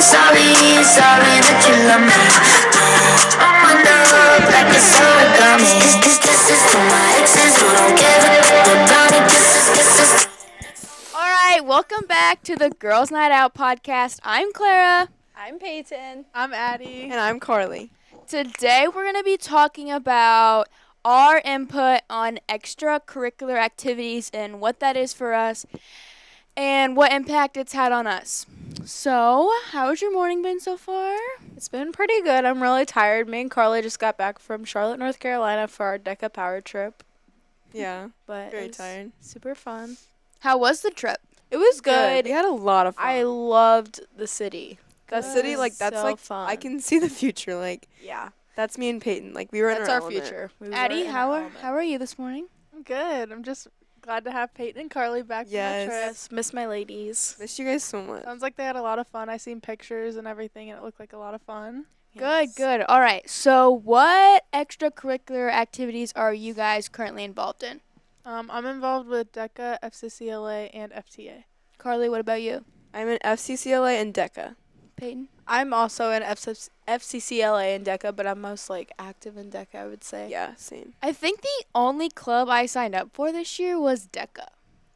sorry that you love me. I'm under like it's origami. This is for my exes who don't give a about me. This is. All right, welcome back to the Girls Night Out podcast. I'm Clara. I'm Peyton. I'm Addie. And I'm Carly. Today we're going to be talking about our input on extracurricular activities and what that is for us and what impact it's had on us. So, how's your morning been so far? It's been pretty good. I'm really tired. Me and Carly just got back from Charlotte, North Carolina for our DECA power trip. Yeah, But very it was tired. super fun. How was the trip? It was good. We had a lot of fun. I loved the city. that city, like, that's so like, fun. I can see the future. Like, Yeah. that's me and Peyton. Like, we were in That's our our element. future. We were Addie, in our how element. are you this morning? I'm good. I'm just glad to have Peyton and Carly back Yes. from the trip. Yes, miss my ladies. Missed you guys so much. Sounds like they had a lot of fun. I seen pictures and everything, and it looked like a lot of fun. Good, Yes. good. All right, so what extracurricular activities are you guys currently involved in? I'm involved with DECA, FCCLA, and FTA. Carly, what about you? I'm in FCCLA and DECA. Peyton? I'm also in FCCLA and DECA, but I'm most like active in DECA, I would say. Yeah, same. I think the only club I signed up for this year was DECA.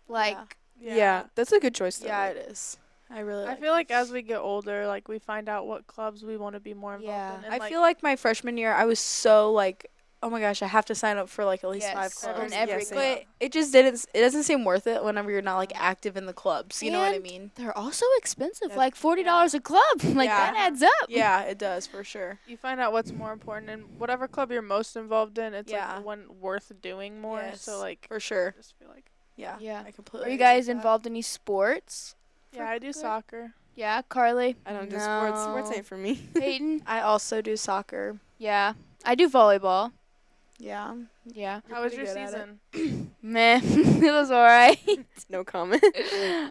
Like, Yeah, that's a good choice, though. Yeah, it is. I really I like feel like as we get older, like we find out what clubs we want to be more involved Yeah. in. And, I feel like my freshman year, I was so like, oh my gosh, I have to sign up for like at least Yes, 5 clubs. and every Yes, club. But it just didn't. It doesn't seem worth it whenever you're not like active in the clubs. You know what I And mean? They're also expensive, Yep. like $40 a club. Like, Yeah. that adds up. Yeah, it does for sure. you find out what's more important, and whatever club you're most involved in, it's Yeah. like the one worth doing more. Yes, So like, for sure. I just feel like, Yeah. Yeah. I completely. Are you agree guys with that. involved in any sports? yeah, I do soccer. Yeah, Carly? I don't do sports. Sports No. ain't for me. Peyton? I also do soccer. Yeah. I do volleyball. Yeah. Yeah. How was pretty your good at it. season? Meh. It was alright. No comment. Do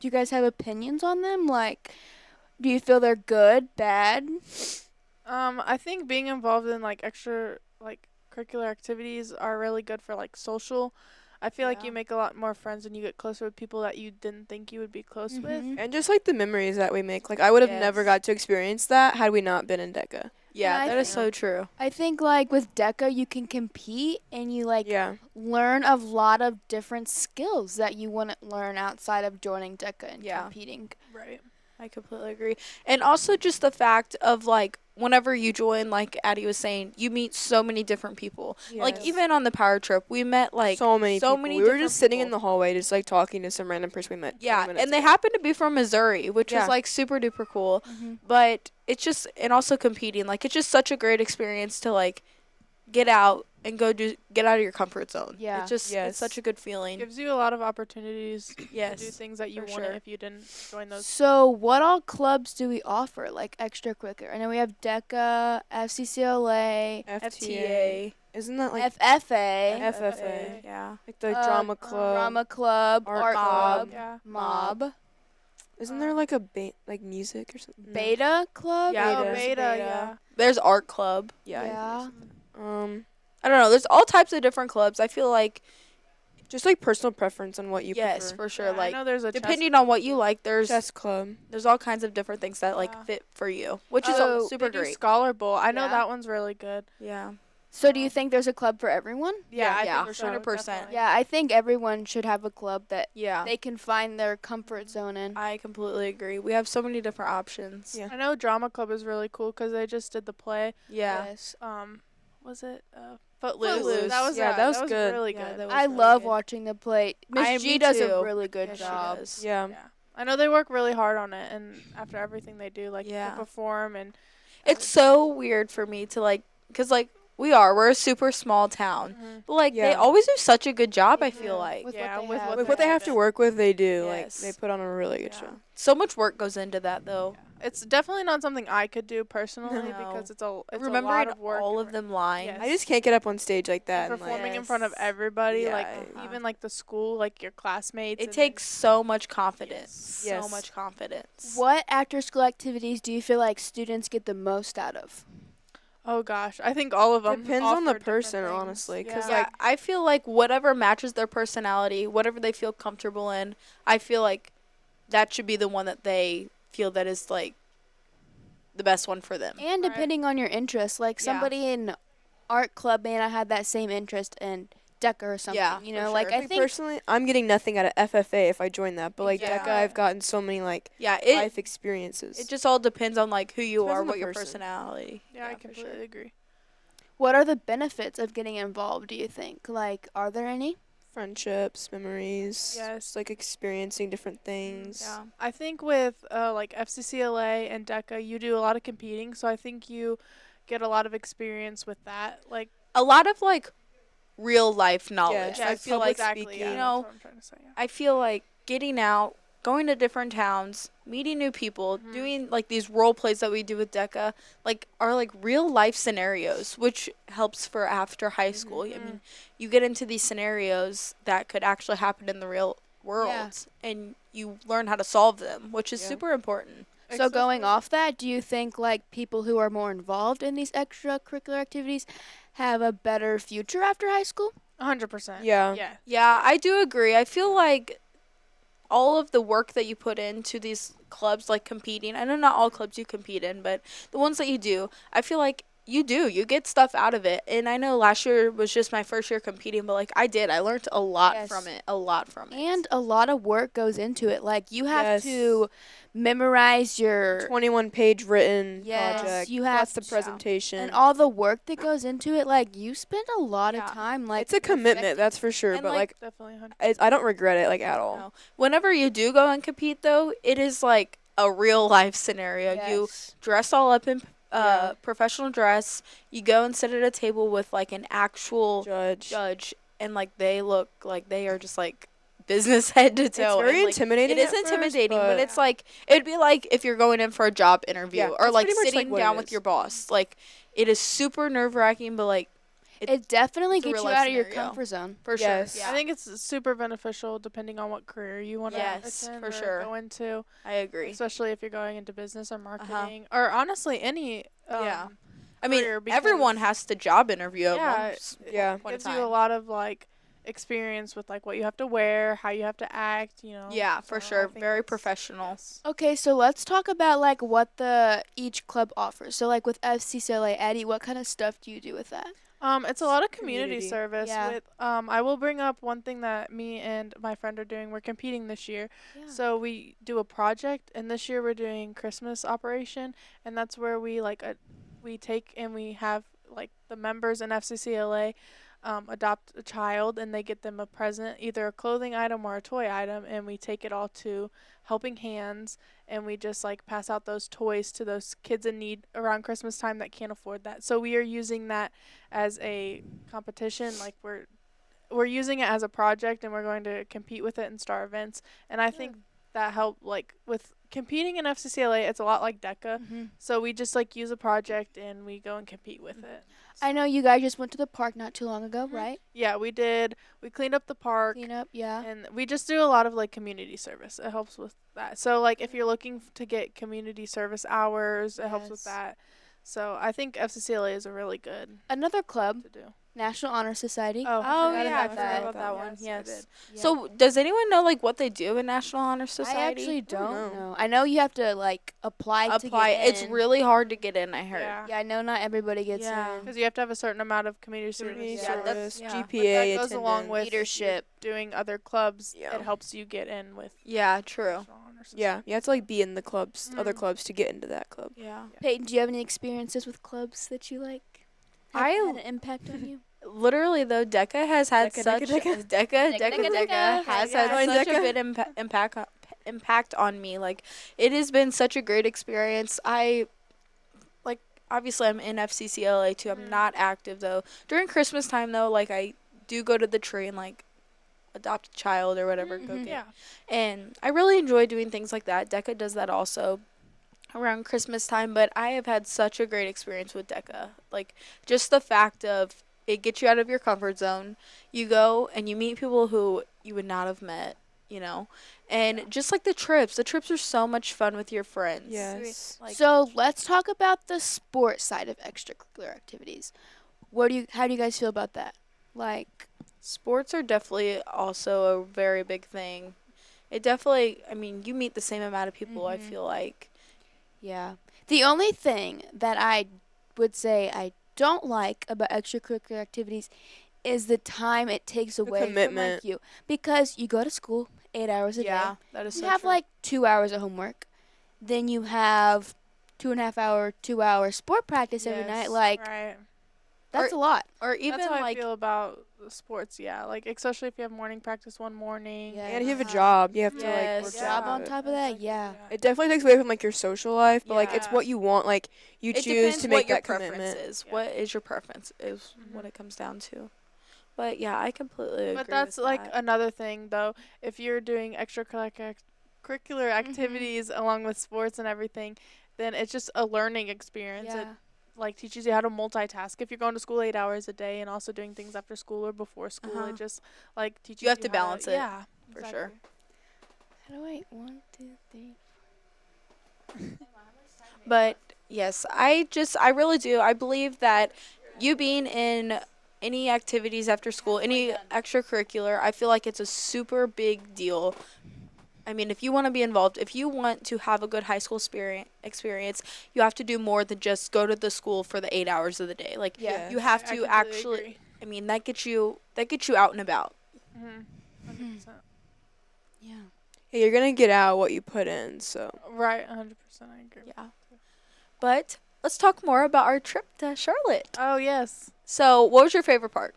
you guys have opinions on them? Like, do you feel they're good, bad? I think being involved in like extra like curricular activities are really good for like social. I feel like Yeah. you make a lot more friends and you get closer with people that you didn't think you would be close with. Mhm. And just, like, the memories that we make. Like, I would have never Yes. got to experience that had we not been in DECA. Yeah, I that is think- so true. I think, like, with DECA, you can compete and you, like, Yeah. learn a lot of different skills that you wouldn't learn outside of joining DECA and Yeah. competing. Right. I completely agree. And also just the fact of like whenever you join, like Addie was saying, you meet so many different people. Like Yes. even on the power trip, we met like so many people. We were different just sitting in people. the hallway, just, like, talking to some random person we met. 20 Yeah, minutes and they ago. happened to be from Missouri, which Yeah. was like super duper cool. Mhm. But it's just and also competing, like it's just such a great experience to like get out and get out of your comfort zone. Yeah. It's just Yes. it's such a good feeling. Gives you a lot of opportunities to do Yes. things that you for wouldn't sure. if you didn't join those. So, what all clubs do we offer, like, extracurricular? I know we have DECA, FCCLA, FTA. Isn't that, like, FFA, FFA? Yeah. Like, the Uh, drama club. Drama Club, Art Art Mob. Club, Yeah. Mob, Isn't there, like, a like, music or something? No. Beta Club. Yeah, Oh, there's beta, yeah. There's art club. Yeah. I don't know. There's all types of different clubs. I feel like Just, like, personal preference on what you yes, prefer. for sure. Yeah, Like I know there's a depending on what you like, Chess club. there's all kinds of different things that like Yeah. fit for you, which is So, super they do great. Scholar Bowl. I know Yeah. that one's really good. Yeah. So, do you think there's a club for everyone? Yeah, I yeah, think so, 100%. definitely. Yeah, I think everyone should have a club that Yeah. they can find their comfort zone in. I completely agree. We have so many different options. Yeah. I know Drama Club is really cool because they just did the play. Yeah. Yes. Was it Footloose? Footloose. That was Yeah, that was good. really Yeah, good. that was I really love good. watching the play. I- Miss G me does a too. really good Yeah, she job. does. Yeah. Yeah, I know they work really hard on it, and after everything they do, like Yeah. to perform and It's so weird for me to like, cause like we're a super small town, but like they Yeah. always do such a good job. I Mhm. feel like With yeah, what they with have. what With they what they have have to been. work with, they do. Yes. Like, they put on a really good Yeah. show. so much work goes into that though. It's definitely not something I could do personally No. because it's a lot Remembering of work. all and of them lines. Yes. I just can't get up on stage like that. And, like, performing in front of everybody, Yeah, like uh-huh. even like the school, like your classmates. It and takes so much confidence. Yes. So much confidence. What after school activities do you feel like students get the most out of? oh gosh, I think all of them Depends on the offer different person, things. honestly, 'cause, Yeah. Yeah, I feel like whatever matches their personality, whatever they feel comfortable in, I feel like that should be the one that they feel that is like the best one for them. And Right. depending on your interests, like Yeah. somebody in art club may not have that same interest in DECA or something. Yeah, you for know, like sure. I Like, think personally, I'm getting nothing out of FFA if I join that, but like Yeah. DECA, I've gotten so many like Yeah, life experiences. it just all depends on like who you Depends are, on the what your person. personality. Yeah, I for completely sure. agree. what are the benefits of getting involved, do you think? Like, are there any? Friendships, memories, Yes. just like experiencing different things. Yeah. I think with like FCCLA and DECA, you do a lot of competing, so I think you get a lot of experience with that. Like, A lot of like real life knowledge. Yes, I like feel public like exactly, speaking. yeah, You that's know, what I'm trying to say. Yeah. I feel like getting out, going to different towns, meeting new people, Mhm. doing like these role plays that we do with DECA, like are like real life scenarios, which helps for after high school. I mean, you get into these scenarios that could actually happen in the real world, Yeah. and you learn how to solve them, which is Yeah. super important. So going Especially- off that, do you think like people who are more involved in these extracurricular activities have a better future after high school? 100%. Yeah. Yeah. Yeah, I do agree. I feel like all of the work that you put into these clubs, like competing, I know not all clubs you compete in, but the ones that you do, I feel like you get stuff out of it. And I know last year was just my first year competing, but like I learned a lot Yes. from it, And a lot of work goes into it. Like you have Yes. to memorize your 21-page written Yes, project. you plus have the to- presentation. and all the work that goes into it. Like you spend a lot Yeah. of time. Like it's a commitment, perfecting- that's for sure. And, But like, like, Definitely 100%. I don't regret it like at all. No. Whenever you do go and compete, though, it is like a real life scenario. You Yes. dress all up in Yeah. professional dress. You go and sit at a table with like an actual judge, and like they look like they are just like business head to toe. It's very and, like, intimidating. It is at first, intimidating, but but it's like it'd be like if you're going in for a job interview Yeah, or that's like pretty much, like, sitting what it down with is. your boss. Like it is super nerve wracking, but like It definitely it's a gets real you life out of your scenario. comfort zone. for Yes. sure. Yeah, I think it's super beneficial depending on what career you want to Yes, attend for or sure. go into, I agree. especially if you're going into business or marketing or honestly any Yeah. I mean, career, everyone because- has to job interview at Yeah, one Yeah. point gives in you a time. lot of like experience with like what you have to wear, how you have to act, you know. Yeah, for So I sure. think Very that's- professional. yes. Okay, so let's talk about like what the each club offers. So like with FCCLA, Addie, what kind of stuff do you do with that? It's a lot of community Community. service. Yeah. With I will bring up one thing that me and my friend are doing. We're competing this year, so we do a project, and this year we're doing Christmas operation, and that's where we we take and we have like the members in FCCLA adopt a child, and they get them a present, either a clothing item or a toy item, and we take it all to Helping Hands, and we just like pass out those toys to those kids in need around Christmas time that can't afford that. So we are using that as a competition. Like we're using it as a project, and we're going to compete with it in star events. And I think that helped, like with competing in FCCLA, it's a lot like DECA. Mm-hmm. So we just like use a project and we go and compete with it. I know you guys just went to the park not too long ago, Mhm. right? Yeah, we did. We cleaned up the park. Clean up, yeah. And we just do a lot of like community service. It helps with that. So like if you're looking to get community service hours, it helps with Yes. that. So I think FCCLA is a really good Another club, to do. National Honor Society. Oh, Oh forgot yeah, I about forgot that. about that one. Yes, I Yes. did. Yeah. So, does anyone know like what they do in National Honor I Society? actually don't don't know. know. I know you have to like apply to Apply. get It's in. really hard to get in. I heard. Yeah. Yeah, I know not everybody gets Yeah. in. Because you have to have a certain amount of community service. Community Yeah, that's- service, yeah. But GPA that goes along with attendance. Leadership. doing other clubs. Yeah. It helps you get in with Yeah. True. National Honor Society. Yeah, you have to like be in the clubs, other Mm. clubs to get into that club. Yeah. Peyton, do you have any experiences with clubs that you like? Have I- had an impact on you? Literally though, DECA has had DECA, such DECA. DECA has Yeah. had Join such a DECA. big impact on me. Like it has been such a great experience. I like obviously I'm in FCCLA too. I'm not active though. During Christmas time though, like I do go to the tree and like adopt a child or whatever. Go Mhm. get. Yeah. And I really enjoy doing things like that. DECA does that also around Christmas time, but I have had such a great experience with DECA. Like just the fact of it gets you out of your comfort zone. You go and you meet people who you would not have met, you know. And just like the trips are so much fun with your friends. Yes. Like So let's talk about the sports side of extracurricular activities. How do you guys feel about that? Like, sports are definitely also a very big thing it definitely, I mean, you meet the same amount of people, I Mhm. feel like. Yeah. The only thing that I would say I don't like about extracurricular activities is the time it takes away from commitment. you, because you go to school 8 hours a Yeah, day. that is You so have true. like 2 hours of homework. Then you have 2.5 hour, 2 hour sport practice every night. Yes, Like, right. that's a lot. Or even That's how I like, feel about sports. Yeah, like especially if you have morning practice one morning. Yeah. And if you have a Uh-huh. job, you have to like Yes. work Job on it. top of that, Exactly, yeah. It definitely takes away from like your social life, but like it's Yeah. what you want. Like you it choose depends to what make your that preference commitment. is. Yeah. What is your preference is what it comes down to. But yeah, I completely agree But that's with like that. another thing though. If you're doing extracurricular activities along with sports and everything, then it's just a learning experience. It Yeah. like teaches you how to multitask. If you're going to school 8 hours a day and also doing things after school or before school, Uh-huh. it just like teaches You have to how balance it, Yeah, for exactly. sure. How do I 1, 2, 3? But yes, I really do. I believe that you being in any activities after school, any extracurricular, I feel like it's a super big deal. I mean, if you want to be involved, if you want to have a good high school experience, you have to do more than just go to the school for the 8 hours of the day. Like Yeah. you have I to completely actually. agree. I mean, that gets you out and about. 100%. Yeah. Yeah, you're gonna get out what you put in. So Right, 100%. I agree. Yeah. But let's talk more about our trip to Charlotte. Oh yes. So, what was your favorite part?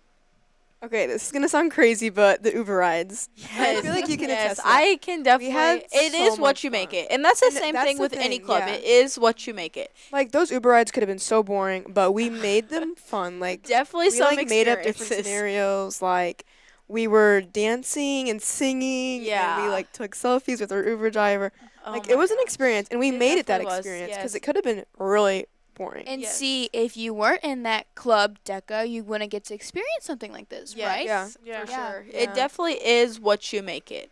okay, this is gonna sound crazy, but the Uber rides. I feel like you can Yes, attest to that. I can definitely. had It so is what much you make fun. it, and that's the And same that's thing the with any thing, club. yeah. It is what you make it. Like those Uber rides could have been so boring, but we made them fun. Like Definitely we some like made up different experiences. scenarios. Like we were dancing and singing, and we Yeah. like took selfies with our Uber driver. Oh Like my it was an gosh. experience, and we It made it that definitely was, experience because yes. it could have been really boring. And Yes. see, if you weren't in that club, Deca, you wouldn't get to experience something like this, Yes, right? Yeah. Yeah. for Yeah. sure. Yeah. It definitely is what you make it.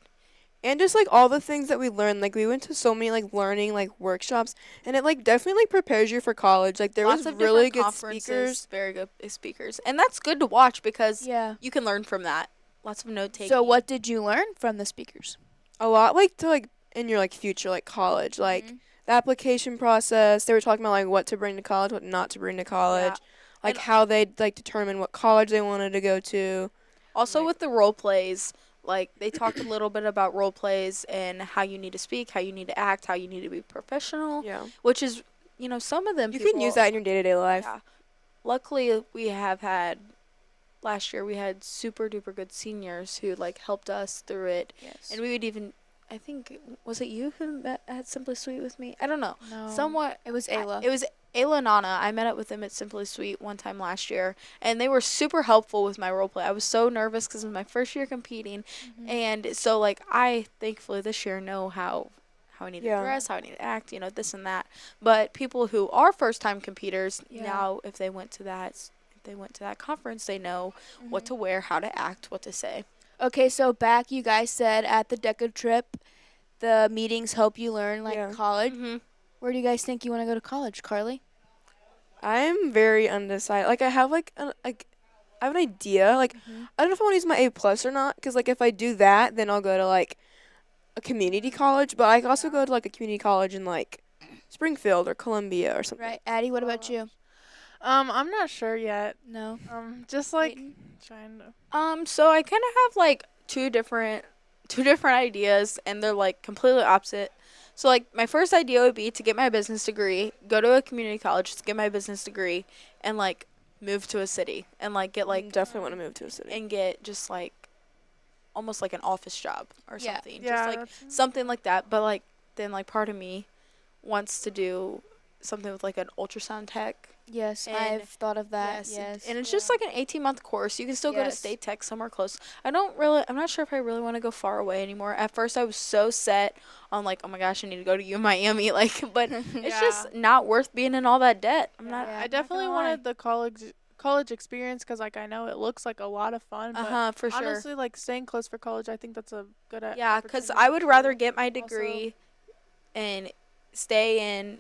And just like all the things that we learned, like we went to so many like learning like workshops, and it like definitely like prepares you for college. Like there Lots was of really different good conferences, speakers. very good speakers, and that's good to watch because Yeah. you can learn from that. Lots of note taking. So, what did you learn from the speakers? A lot like to like in your like future like college, like Mhm. the application process. They were talking about like what to bring to college, what not to bring to college, like And- how they like determine what college they wanted to go to. Also Like- with the role plays, like they talked a little bit about role plays and how you need to speak, how you need to act, how you need to be professional, Yeah, which is, some of them you can use that in your day to day life. Yeah. Luckily, we have had last year we had super duper good seniors who like helped us through it, Yes. and we would even. I think was it you who met at Simply Sweet with me? I don't know. No. Somewhat. It was Ayla. It was Ayla and Anna. I met up with them at Simply Sweet one time last year, and they were super helpful with my role play. I was so nervous because it was my first year competing, and so like I thankfully this year know how I need Yeah. to dress, how I need to act, this and that. But people who are first time competitors Yeah. now, if they went to that conference, they know what to wear, how to act, what to say. Okay, so back you guys said at the DECA trip, the meetings help you learn like Yeah. college. Mm-hmm. Where do you guys think you want to go to college, Carly? I'm very undecided. Like I have like I have an idea. Like I don't know if I want to use my A+ or not, because like if I do that, then I'll go to like a community college. But I could also go to like a community college in like Springfield or Columbia or something. Right, Addie. What about you? I'm not sure yet. No. Just like Waiting. trying to. So I kind of have like two different ideas, and they're like completely opposite. So like my first idea would be to get my business degree, go to a community college to get my business degree, and like move to a city and like get like Definitely want to move to a city. and get just like almost like an office job or Yeah. something. Yeah, Just like that's- something like that. But like then like part of me wants to do something with like an ultrasound tech. Yes, And- I've thought of that. Yes. And it's just like an 18-month course. You can still go to Yes. State Tech somewhere close. I'm not sure if I really want to go far away anymore. At first I was so set on like, oh my gosh, I need to go to U Miami. Like, but it's just not worth being in all that debt. I'm not. Yeah. I definitely wanted the college experience because like I know it looks like a lot of fun. But For sure. honestly, like staying close for college, I think that's a good. Yeah, because opportunity I would too. rather get my Also- degree and stay in,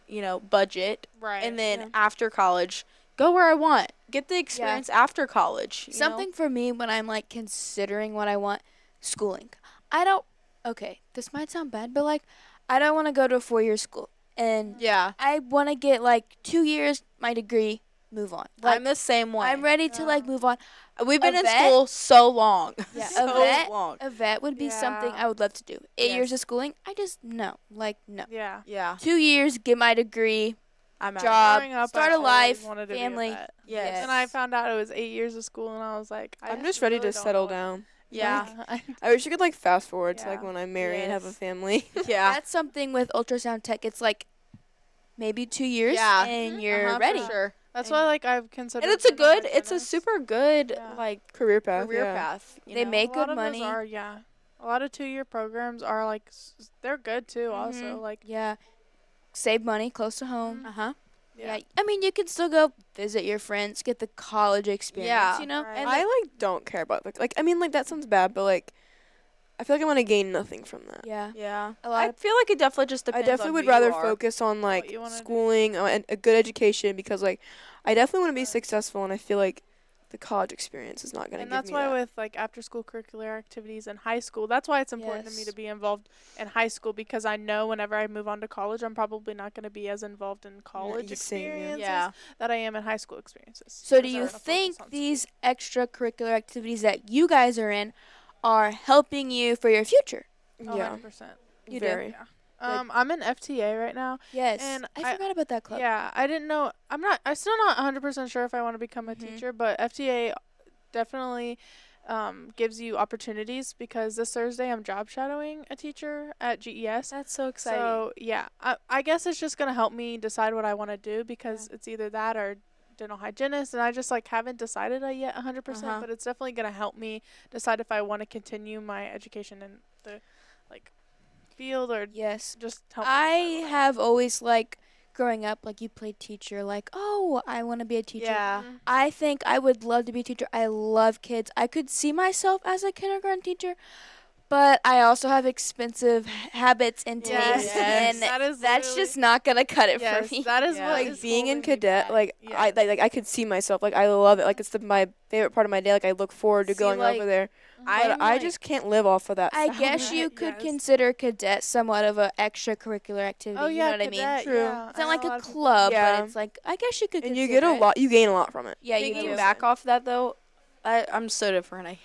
budget. Right. And then yeah. after college, go where I want. Get the experience after college. you know? Something for me when I'm like considering what I want, schooling. I don't okay, this might sound bad, but like, I don't want to go to a 4-year school, and Yeah. I want to get like 2 years, my degree, move on. Like, I'm the same way. I'm ready to like move on. We've been a in vet? school so long. Yeah, so long. a vet would be something Yeah. I would love to do. 8 years Yes. of schooling, I just no, like no. Yeah. Yeah. 2 years, get my degree, I'm out. job, Growing up, start I a always life, wanted to be a family. vet. Yes. And I found out it was 8 years of school, and I was like, I'm just ready really to don't settle know what- down. Yeah. I wish you could like fast forward to like Yeah. when I'm married and have a Yes. family. Yeah. That's something with ultrasound tech. It's like maybe 2 years, Yeah. and you're Uh-huh, ready. For sure. That's why, like, I've considered. And it's a being good, it's a hygienist. super good Yeah. like Career path. career yeah. path. You They know? make A lot good of those money. are, yeah. A lot of 2-year programs are like they're good too. Also, Mhm. like, Yeah, save money close to home. Uh-huh. Yeah. I mean, you can still go visit your friends, get the college experience. Yeah, You know, right. and I like don't care about like I mean like that sounds bad, but like I feel like I'm gonna gain nothing from that. yeah, Yeah. a lot I of feel like it definitely just I depends definitely on would who rather you are. focus on like you wanna do. schooling and a good education because like I definitely want to be successful and I feel like the college experience is not gonna and give that's me why that. with like after school curricular activities in high school, that's why it's important to me Yes. to be involved in high school because I know whenever I move on to college, I'm probably not going to be as involved in college same, yeah. experiences Yeah. that I am in high school experiences. So, 'cause do they're you gonna focus think on school. these extracurricular activities that you guys are in are helping you for your future? Oh, Yeah, 100%. You do? very. Yeah. I'm in FTA right now. Yes. And I forgot about that club. Yeah, I didn't know. I'm still not 100% sure if I want to become a Mhm. teacher, but FTA definitely gives you opportunities because this Thursday I'm job shadowing a teacher at GES. That's so exciting. So, yeah, I guess it's just going to help me decide what I want to do because it's either that or dental hygienist, and I just like haven't decided yet 100%, Uh-huh. but it's definitely going to help me decide if I want to continue my education in the like field or Yes. just help me I decide what have always like growing up, like you played teacher, like, oh, I want to be a teacher. Yeah. Mhm. I think I would love to be a teacher. I love kids. I could see myself as a kindergarten teacher, but I also have expensive habits and Yes. tastes, Yes. and That is that's literally- just not gonna cut it Yes, for me. that is Yeah. what Like is being in holding me cadet, back. like Yes. I could see myself. Like I love it. Like it's my favorite part of my day. Like I look forward to See, going like, over there. I'm But I like- just can't live off of that. I salary. guess you could Yes. consider cadet somewhat of a extracurricular activity. Oh you yeah, know what I mean? cadet, True. yeah. It's I not know like lot a of people- club, Yeah. but it's like I guess you could. And you consider get a it. lot. You gain a lot from it. Yeah, you Thinking do. back off that though, I'm so different.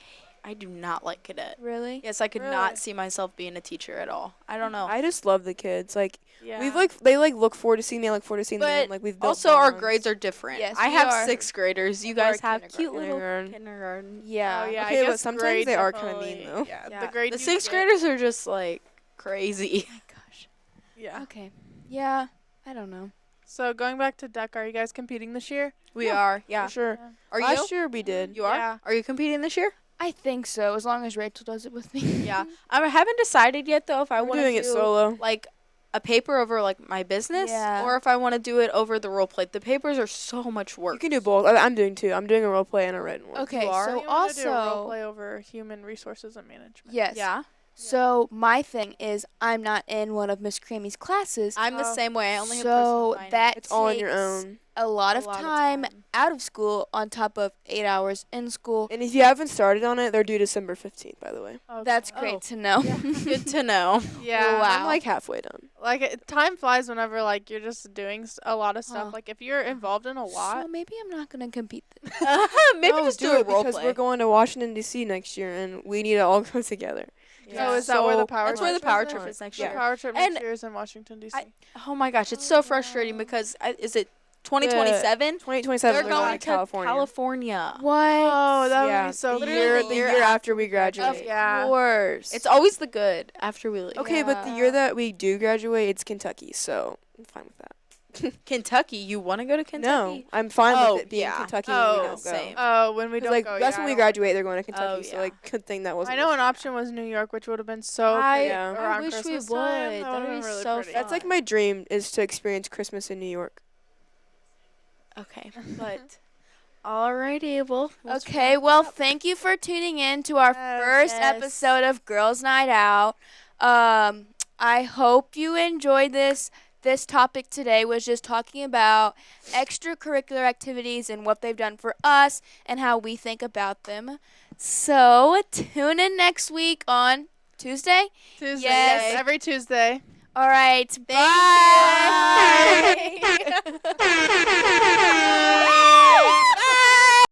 I do not like cadet. Really? Yes, I could Really? not see myself being a teacher at all. I don't know. I just love the kids. Like Yeah. we've like they like look forward to seeing me. I look forward to seeing them. But Like we've built also, our bonds. grades are different. Yes, I we have are. 6th graders. You And we're guys have cute little Kindergarten. kindergarten. Yeah. Oh yeah, Okay, I but guess sometimes grade they are kinda definitely- mean, though. Yeah, Yeah. the grade The you 6th get- graders are just like crazy. Oh my gosh. Yeah. Okay. Yeah. I don't know. So going back to deck, are you guys competing this year? We are. Yeah. For sure. Are you? Last year we did. You are? Yeah. Are you competing this year? I think so, as long as Rachel does it with me. Yeah. I haven't decided yet though if I I'm want to doing do it solo. like a paper over like my business Yeah. or if I want to do it over the role play. The papers are so much work. You can do both. I'm doing two. I'm doing a role play and a written one. Okay, You are? so You wanna do a role also play over human resources and management. yes. Yeah. So my thing is I'm not in one of Miss Creamy's classes. I'm the Oh. same way. I only have So personal finance. that It's all on your takes own. a lot A of lot of time time. out of school on top of 8 hours in school. And if you haven't started on it, they're due December 15th, by the way. Okay. That's Oh. great to know. Good to know. Yeah. Wow. I'm like halfway done. Like time flies whenever like you're just doing a lot of stuff. Huh. Like if you're involved in a lot, So maybe I'm not going to compete then. Maybe No, just do a it role because play. we're going to Washington D.C. next year, and we need to all go together. So is that where the power That's where the trip power is? trip is next the year. power trip And next year is in Washington D.C. Oh my gosh, it's so frustrating because is it 2027? 2027, They're we're going to California. California. What? Oh, that yeah, would be so the literally year, the the year year after after we graduate. Yeah. Of course. It's always the good after we leave. Okay, but the Yeah. year that we do graduate, it's Kentucky, so I'm fine with that. Kentucky, you want to go to No, Kentucky? I'm fine Oh, with it being yeah. Kentucky Oh, when we don't go. same. Oh, when we 'Cause, don't like go. that's yeah, when I we don't- graduate, they're going to Kentucky. Oh, So yeah. like, good thing that wasn't. I know an this year. option was New York, which would have been so I- pretty Yeah. around I wish we Christmas time. would. That That'd would've been be really so pretty. That's like my dream is to experience Christmas in New York. Okay, but alrighty, well. Okay, well, thank you for tuning in to our Yes, first yes. episode of Girls Night Out. I hope you enjoyed this. This topic today was just talking about extracurricular activities and what they've done for us and how we think about them. So, tune in next week on Tuesday? Tuesday. Yes. Yes, every Tuesday. All right. Thank Bye. you.